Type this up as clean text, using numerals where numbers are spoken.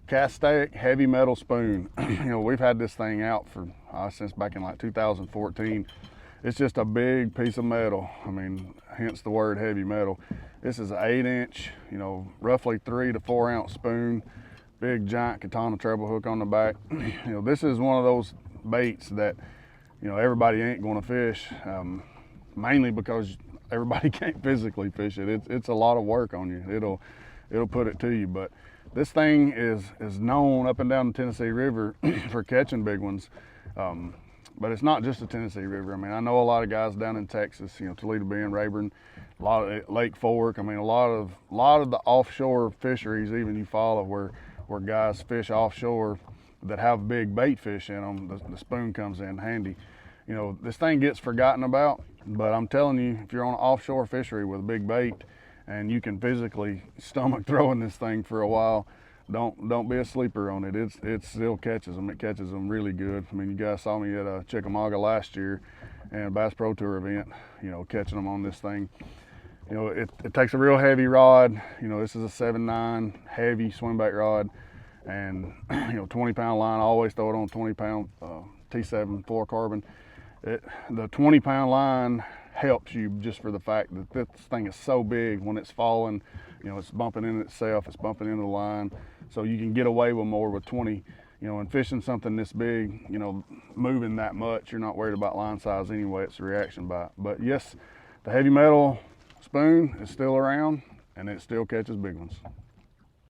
Castaic heavy metal spoon. You know, we've had this thing out for since back in like 2014. It's just a big piece of metal. I mean, hence the word heavy metal. This is an 8-inch, you know, roughly 3 to 4 ounce spoon. Big giant katana treble hook on the back. You know, this is one of those baits that, you know, everybody ain't going to fish, mainly because everybody can't physically fish it. It's a lot of work on you. It'll put it to you. But this thing is known up and down the Tennessee River for catching big ones. But it's not just the Tennessee River. I mean, I know a lot of guys down in Texas, you know, Toledo Bend, Rayburn, a lot of Lake Fork. I mean, a lot of the offshore fisheries, even you follow where guys fish offshore that have big bait fish in them, the spoon comes in handy. You know, this thing gets forgotten about, but I'm telling you, if you're on an offshore fishery with a big bait and you can physically stomach throwing this thing for a while, don't be a sleeper on it. It still catches them. It catches them really good. I mean, you guys saw me at Chickamauga last year and a Bass Pro Tour event, you know, catching them on this thing. You know, it takes a real heavy rod. You know, this is a 7.9 heavy swim bait rod, and you know, 20-pound line. I always throw it on 20-pound T7 fluorocarbon. The 20-pound line helps you just for the fact that this thing is so big. When it's falling, you know, it's bumping into itself, it's bumping into the line, so you can get away with more with 20. You know, and fishing something this big, you know, moving that much, you're not worried about line size anyway. It's a reaction bite. But yes, the heavy metal spoon is still around and it still catches big ones.